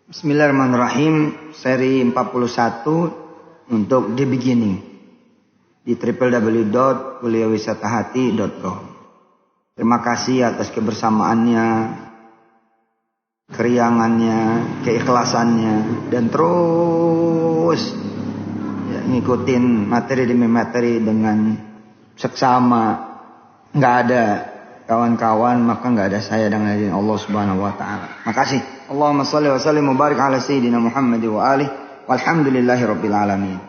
Bismillahirrahmanirrahim. Seri 41 untuk The Beginning di www.kuliahwisatahati.com. Terima kasih atas kebersamaannya, keriangannya, keikhlasannya, dan terus ngikutin materi demi materi dengan seksama. Nggak ada kawan-kawan, maka nggak ada saya dengan Allah Subhanahu wa taala. Makasih. Allahumma shalli wa sallim wa barik ala sayyidina Muhammad wa alihi walhamdulillahi rabbil alamin.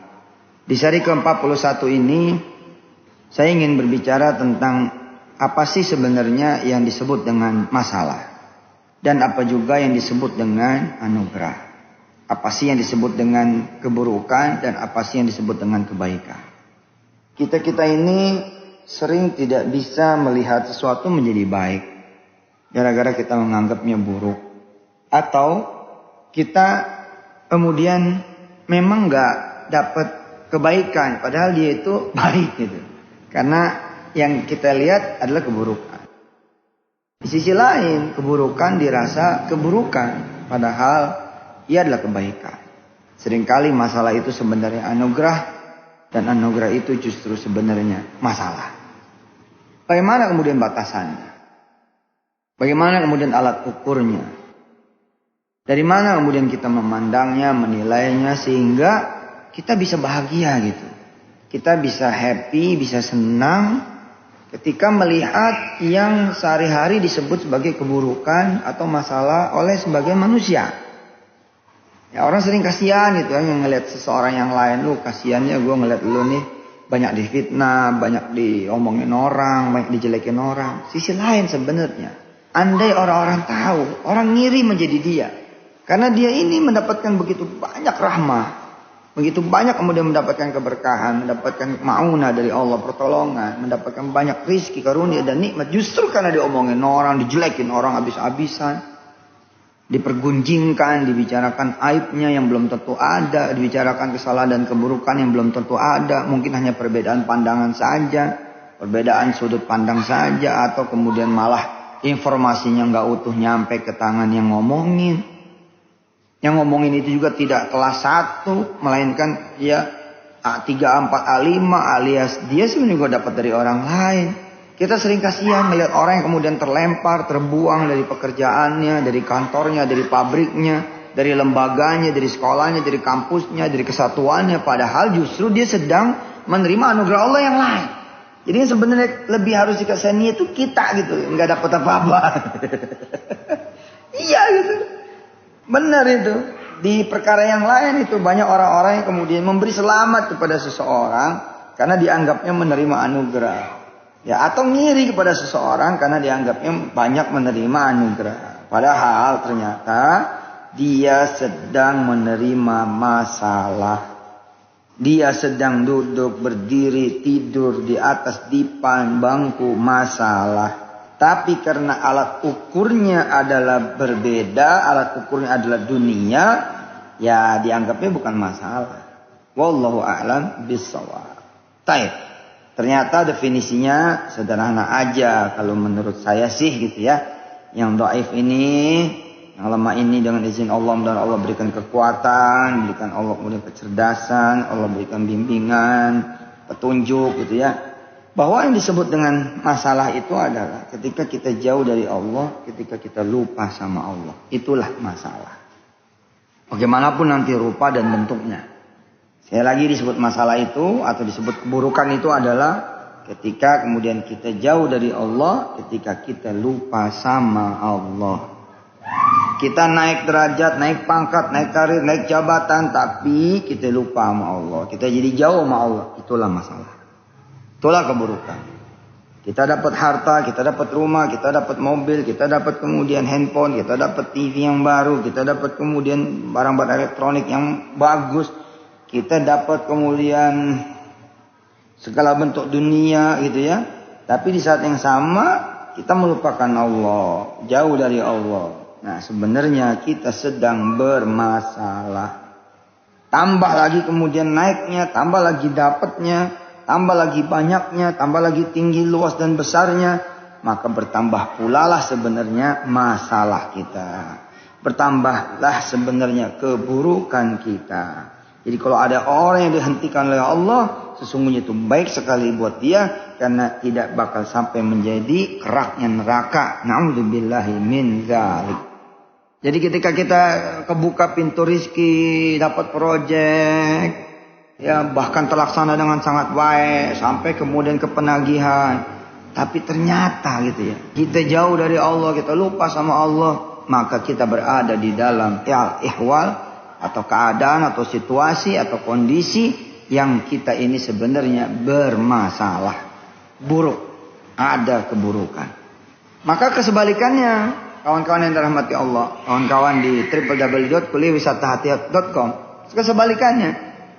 Di seri ke-41 ini saya ingin berbicara tentang apa sih sebenarnya yang disebut dengan masalah dan apa juga yang disebut dengan anugerah. Apa sih yang disebut dengan keburukan dan apa sih yang disebut dengan kebaikan. Kita ini sering tidak bisa melihat sesuatu menjadi baik gara-gara kita menganggapnya buruk. Atau kita kemudian memang nggak dapat kebaikan padahal dia itu baik gitu. Karena yang kita lihat adalah keburukan. Di sisi lain keburukan dirasa keburukan padahal ia adalah kebaikan. Seringkali masalah itu sebenarnya anugerah dan anugerah itu justru sebenarnya masalah. Bagaimana kemudian batasannya? Bagaimana kemudian alat ukurnya? Dari mana kemudian kita memandangnya, menilainya sehingga kita bisa bahagia gitu. Kita bisa happy, bisa senang ketika melihat yang sehari-hari disebut sebagai keburukan atau masalah oleh sebagian manusia. Ya orang sering kasihan gitu kan ngelihat seseorang yang lain. Lu kasihannya gue ngelihat lu nih banyak difitnah, banyak diomongin orang, banyak dijelekin orang. Sisi lain sebenarnya, andai orang-orang tahu, orang ngiri menjadi dia. Karena dia ini mendapatkan begitu banyak rahmah. Begitu banyak kemudian mendapatkan keberkahan. Mendapatkan ma'unah dari Allah, pertolongan. Mendapatkan banyak rizki, karunia dan nikmat. Justru karena diomongin orang, dijelekin orang habis-habisan. Dipergunjingkan, dibicarakan aibnya yang belum tentu ada. Dibicarakan kesalahan dan keburukan yang belum tentu ada. Mungkin hanya perbedaan pandangan saja. Perbedaan sudut pandang saja. Atau kemudian malah informasinya nggak utuh nyampe ke tangan yang ngomongin. Yang ngomongin itu juga tidak kelas 1, melainkan ya A3, A4, A5 alias dia sebenarnya juga dapat dari orang lain. Kita sering kasihan melihat orang yang kemudian terlempar, terbuang dari pekerjaannya, dari kantornya, dari pabriknya, dari lembaganya, dari sekolahnya, dari kampusnya, dari kesatuannya. Padahal justru dia sedang menerima anugerah Allah yang lain. Jadi sebenarnya lebih harus dikasihani itu kita gitu, nggak dapat apa-apa. Iya gitu. Benar itu. Di perkara yang lain itu banyak orang-orang yang kemudian memberi selamat kepada seseorang karena dianggapnya menerima anugerah. Ya, atau ngiri kepada seseorang karena dianggapnya banyak menerima anugerah. Padahal ternyata dia sedang menerima masalah. Dia sedang duduk, berdiri, tidur di atas dipan, bangku, masalah. Tapi karena alat ukurnya adalah berbeda, alat ukurnya adalah dunia, ya dianggapnya bukan masalah. Wallahu a'lam bishawab. Baik. Ternyata definisinya sederhana aja kalau menurut saya sih gitu ya. Yang dhaif ini, yang lemah ini dengan izin Allah dan Allah berikan kekuatan, berikan Allah kemudian kecerdasan, Allah berikan bimbingan, petunjuk gitu ya. Bahwa yang disebut dengan masalah itu adalah ketika kita jauh dari Allah, ketika kita lupa sama Allah. Itulah masalah. Bagaimanapun nanti rupa dan bentuknya. Sekali lagi disebut masalah itu atau disebut keburukan itu adalah ketika kemudian kita jauh dari Allah, ketika kita lupa sama Allah. Kita naik derajat, naik pangkat, naik karir, naik jabatan, tapi kita lupa sama Allah. Kita jadi jauh sama Allah. Itulah masalah. Itulah keburukan. Kita dapat harta, kita dapat rumah, kita dapat mobil, kita dapat kemudian handphone, kita dapat TV yang baru, kita dapat kemudian barang-barang elektronik yang bagus, kita dapat kemudian segala bentuk dunia gitu ya. Tapi di saat yang sama kita melupakan Allah, jauh dari Allah. Nah sebenarnya kita sedang bermasalah. Tambah lagi kemudian naiknya, tambah lagi dapatnya. Tambah lagi banyaknya, tambah lagi tinggi, luas dan besarnya. Maka bertambah pula lah sebenarnya masalah kita. bertambahlah sebenarnya keburukan kita. Jadi kalau ada orang yang dihentikan oleh Allah, sesungguhnya itu baik sekali buat dia, karena tidak bakal sampai menjadi keraknya neraka. Na'udzubillahi min dzalik. Jadi ketika kita kebuka pintu rizki, dapat proyek, ya bahkan terlaksana dengan sangat baik, sampai kemudian ke penagihan, tapi ternyata gitu ya, kita jauh dari Allah, kita lupa sama Allah, maka kita berada di dalam ihwal atau keadaan atau situasi atau kondisi yang kita ini sebenarnya bermasalah, buruk, ada keburukan. Maka kesebalikannya, kawan-kawan yang dirahmati Allah, kawan-kawan di www.kuliahwisatahati.com, kesebalikannya,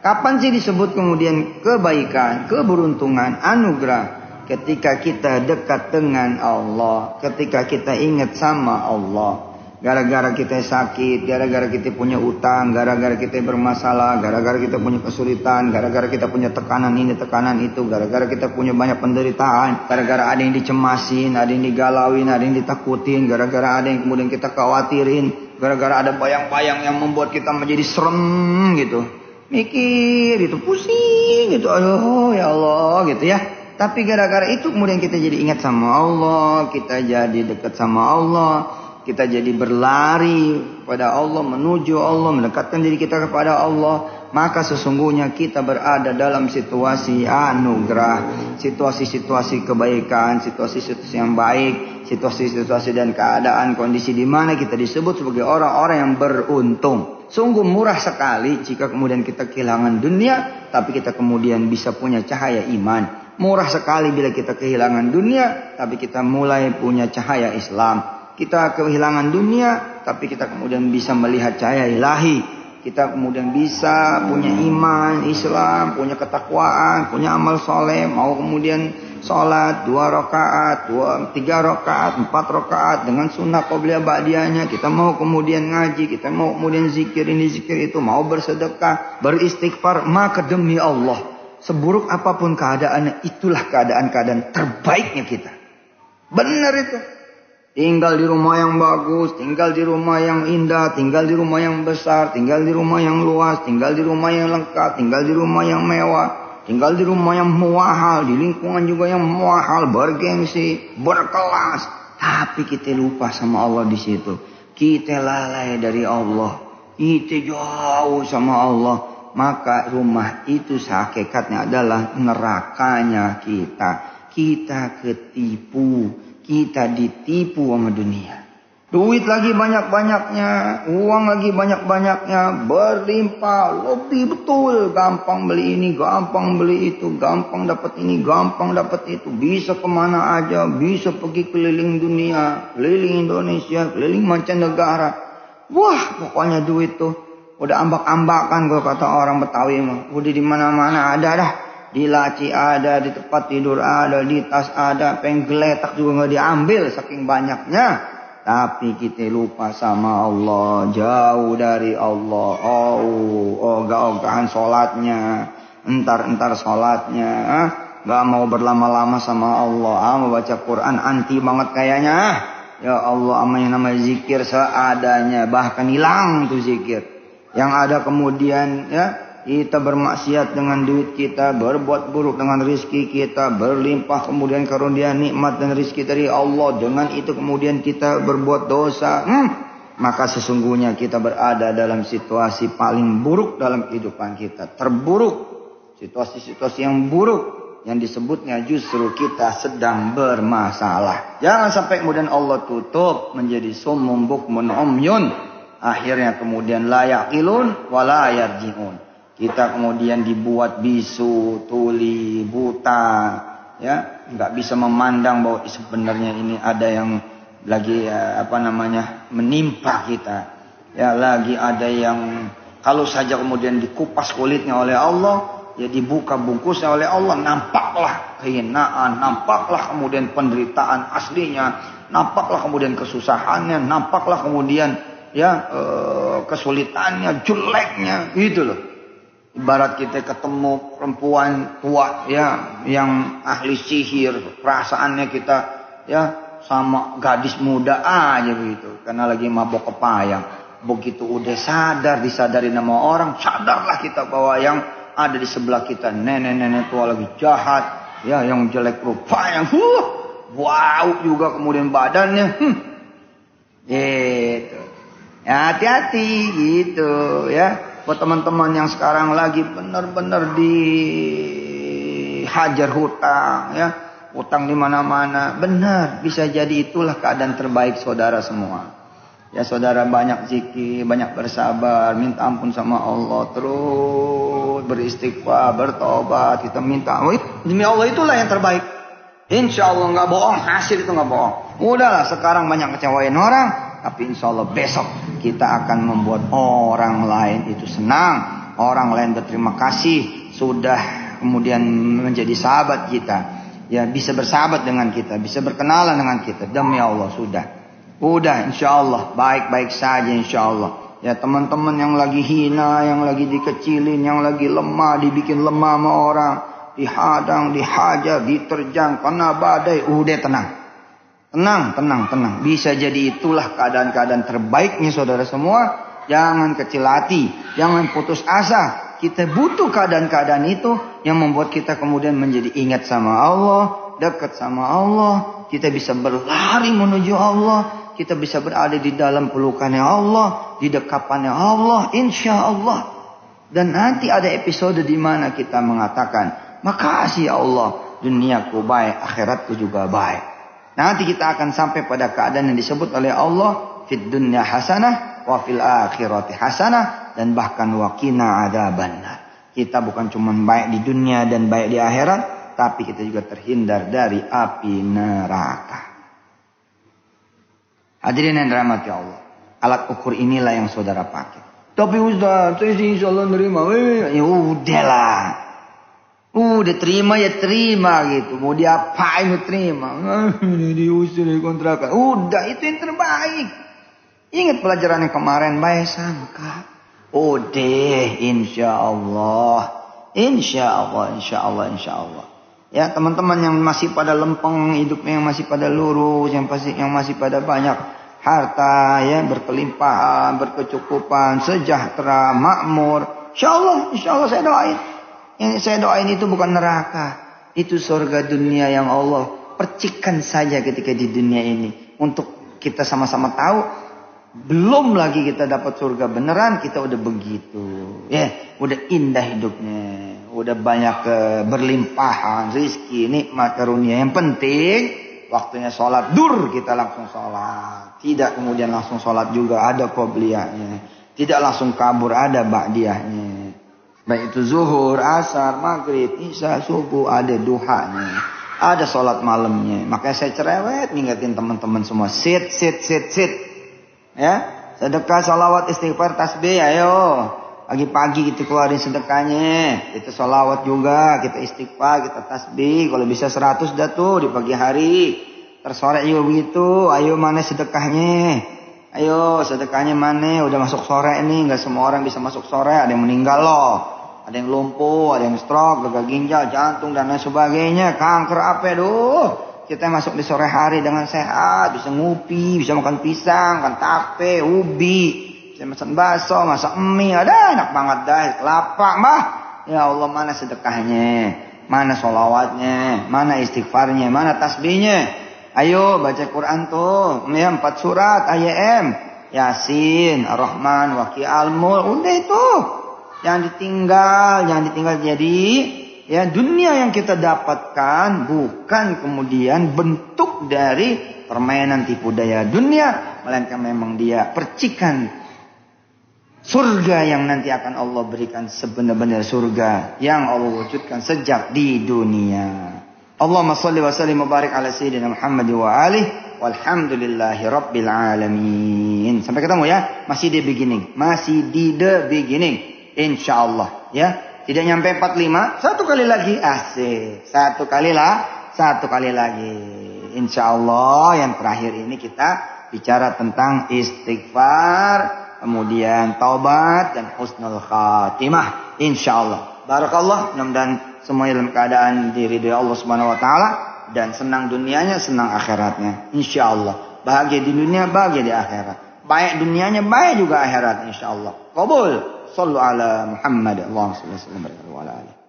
kapan sih disebut kemudian kebaikan, keberuntungan, anugerah? Ketika kita dekat dengan Allah, ketika kita ingat sama Allah. Gara-gara kita sakit, gara-gara kita punya utang, gara-gara kita bermasalah, gara-gara kita punya kesulitan, gara-gara kita punya tekanan ini, tekanan itu, gara-gara kita punya banyak penderitaan, gara-gara ada yang dicemasin, ada yang digalauin, ada yang ditakutin, gara-gara ada yang kemudian kita khawatirin, gara-gara ada bayang-bayang yang membuat kita menjadi serem gitu, mikir gitu, pusing gitu, aduh ya Allah gitu ya. Tapi gara-gara itu kemudian kita jadi ingat sama Allah, kita jadi dekat sama Allah, kita jadi berlari pada Allah, menuju Allah, mendekatkan diri kita kepada Allah. Maka sesungguhnya kita berada dalam situasi anugerah, situasi-situasi kebaikan, situasi-situasi yang baik, situasi-situasi dan keadaan kondisi di mana kita disebut sebagai orang-orang yang beruntung. Sungguh murah sekali jika kemudian kita kehilangan dunia, tapi kita kemudian bisa punya cahaya iman. Murah sekali bila kita kehilangan dunia, tapi kita mulai punya cahaya Islam. Kita kehilangan dunia, tapi kita kemudian bisa melihat cahaya ilahi. Kita kemudian bisa punya iman, Islam, punya ketakwaan, punya amal soleh. Mau kemudian sholat 2 rakaat, 3 rakaat, 4 rakaat dengan sunnah qobliyah ba'diyahnya. Kita mau kemudian ngaji, kita mau kemudian zikir ini, zikir itu. Mau bersedekah, beristighfar. Maka demi Allah, seburuk apapun keadaannya, itulah keadaan-keadaan terbaiknya kita. Benar itu. Tinggal di rumah yang bagus, tinggal di rumah yang indah, tinggal di rumah yang besar, tinggal di rumah yang luas, tinggal di rumah yang lengkap, tinggal di rumah yang mewah, tinggal di rumah yang muahal, di lingkungan juga yang muahal, bergengsi, berkelas. Tapi kita lupa sama Allah di situ. Kita lalai dari Allah. Kita jauh sama Allah. Maka rumah itu hakikatnya adalah nerakanya kita. Kita ketipu. Kita ditipu sama dunia. Duit lagi banyak-banyaknya, uang lagi banyak-banyaknya, berlimpah, lebih betul. Gampang beli ini, gampang beli itu, gampang dapat ini, gampang dapat itu. Bisa kemana aja, bisa pergi keliling dunia, keliling Indonesia, keliling mancanegara. Wah, pokoknya duit tuh udah ambak-ambakan kalau kata orang Betawi mah. Udah di mana-mana ada dah. Di laci ada, di tempat tidur ada, di tas ada, pengen geletak juga nggak diambil saking banyaknya. Tapi kita lupa sama Allah, jauh dari Allah. Ogah-ogahan sholatnya, entar-entar sholatnya, nggak mau berlama-lama sama Allah, mau baca Quran anti banget kayaknya. Ya Allah, ama yang namanya zikir seadanya, bahkan hilang tuh zikir. Yang ada kemudian ya. Kita bermaksiat dengan duit kita, berbuat buruk dengan rizki kita, berlimpah kemudian karunia nikmat dan rizki dari Allah. Dengan itu kemudian kita berbuat dosa. Maka sesungguhnya kita berada dalam situasi paling buruk dalam kehidupan kita. Terburuk. Situasi-situasi yang buruk. Yang disebutnya justru kita sedang bermasalah. Jangan sampai kemudian Allah tutup menjadi summum bukmun umyun. Akhirnya kemudian la yaqilun wa la yarji'un. Kita kemudian dibuat bisu, tuli, buta, ya, nggak bisa memandang bahwa sebenarnya ini ada yang lagi menimpa kita, ya, lagi ada yang kalau saja kemudian dikupas kulitnya oleh Allah, ya dibuka bungkusnya oleh Allah, nampaklah kehinaan, nampaklah kemudian penderitaan aslinya, nampaklah kemudian kesusahannya, nampaklah kemudian ya kesulitannya, jeleknya, gitu loh. Ibarat kita ketemu perempuan tua ya yang ahli sihir, perasaannya kita ya sama gadis muda aja begitu. Karena lagi mabok kepayang. Begitu udah sadar, disadari nama orang, sadarlah kita bahwa yang ada di sebelah kita nenek-nenek tua lagi jahat, ya, yang jelek rupa, yang wow juga kemudian badannya, gitu. Ya, hati-hati gitu ya. Buat teman-teman yang sekarang lagi benar-benar dihajar hutang, ya, hutang di mana-mana, benar bisa jadi itulah keadaan terbaik saudara semua. Ya, saudara banyak zikir, banyak bersabar, minta ampun sama Allah, terus beristighfar, bertobat, kita minta, demi Allah itulah yang terbaik. Insya Allah nggak bohong, hasil itu nggak bohong. Udahlah, sekarang banyak kecewain orang, tapi insya Allah besok kita akan membuat orang lain itu senang, orang lain berterima kasih, sudah kemudian menjadi sahabat kita, ya, bisa bersahabat dengan kita, bisa berkenalan dengan kita, demi Allah udah insya Allah baik-baik saja insya Allah. Ya, teman-teman yang lagi hina, yang lagi dikecilin, yang lagi lemah, dibikin lemah sama orang, dihadang, dihajar, diterjang karena badai, udah tenang. Bisa jadi itulah keadaan-keadaan terbaiknya saudara semua. Jangan kecil hati, jangan putus asa. Kita butuh keadaan-keadaan itu yang membuat kita kemudian menjadi ingat sama Allah, dekat sama Allah. Kita bisa berlari menuju Allah. Kita bisa berada di dalam pelukannya Allah, di dekapannya Allah, insya Allah. Dan nanti ada episode di mana kita mengatakan, makasih ya Allah, duniaku baik, akhiratku juga baik. Nanti kita akan sampai pada keadaan yang disebut oleh Allah, fid dunya hasanah wa fil akhirati hasanah, dan bahkan waqina adzabannar. Kita bukan cuma baik di dunia dan baik di akhirat, tapi kita juga terhindar dari api neraka. Hadirin yang dirahmati Allah, alat ukur inilah yang saudara pakai. Tapi Ustaz, saya sih insya Allah nerima. Ya udahlah. Udah terima ya terima gitu. Mau diapain ya terima. Diusir dari kontrakan. Udah, itu yang terbaik. Ingat pelajaran yang kemarin, baik sangka. Udah, insya Allah. Ya, teman-teman yang masih pada lempeng hidupnya, yang masih pada lurus, yang masih pada banyak harta, ya, berkelimpahan, berkecukupan, sejahtera, makmur. Insya Allah saya doain. Yang saya doain itu bukan neraka. Itu surga dunia yang Allah percikan saja ketika di dunia ini. Untuk kita sama-sama tahu, belum lagi kita dapat surga beneran, kita udah begitu. Ya, udah indah hidupnya. Udah banyak berlimpahan, rizki, nikmat, karunia. Yang penting, waktunya sholat, kita langsung sholat. Tidak kemudian langsung sholat juga, ada qobliyahnya. Tidak langsung kabur, ada ba'diyahnya. Baik itu zuhur, asar, maghrib, isya, subuh, ada duhanya. Ada sholat malamnya. Makanya saya cerewet ngingetin teman-teman semua. Sit. Ya, sedekah, salawat, istighfar, tasbih, ayo. Pagi-pagi kita keluarin sedekahnya. Kita salawat juga, kita istighfar, kita tasbih. Kalau bisa 100 dah tuh di pagi hari. Tersore juga begitu. Ayo, mana sedekahnya? Ayo, sedekahnya mana? Udah masuk sore ini. Gak semua orang bisa masuk sore. Ada yang meninggal loh. Ada yang lumpuh, ada yang stroke, gagal ginjal, jantung, dan lain sebagainya. Kanker apa, Kita masuk di sore hari dengan sehat. Bisa ngupi, bisa makan pisang, makan tape, ubi. Bisa masak bakso, masak mie. Ada enak banget dah. Kelapa, Mbah. Ya Allah, mana sedekahnya? Mana sholawatnya? Mana istighfarnya? Mana tasbihnya? Ayo baca Quran tuh. Ya, 4 surat, IM. Yasin, Ar-Rahman, Waqi Al-Mulk. Udah itu. Jangan ditinggal jadi, ya, dunia yang kita dapatkan bukan kemudian bentuk dari permainan tipu daya dunia, melainkan memang dia percikan surga yang nanti akan Allah berikan, sebenar-benar surga yang Allah wujudkan sejak di dunia. Allahumma shalli wa sallim wa barik ala sayyidina Muhammad wa alihi walhamdulillahi rabbil alamin. Sampai ketemu ya, masih di the beginning. Insyaallah, ya. Tidak nyampe 45, satu kali lagi. Asik. Satu kali lagi. Insyaallah yang terakhir ini kita bicara tentang istighfar, kemudian taubat dan husnul khatimah. Insyaallah. Barakallah, mudah-mudahan semuanya dalam keadaan diridhoi Allah Subhanahu wa taala dan senang dunianya, senang akhiratnya. Insya Allah. Bahagia di dunia, bahagia di akhirat. Baik dunianya, baik juga akhirat. Insya Allah. Qabul. Sallu ala Muhammad. Allahumma salli wa sallim wa ala alihi.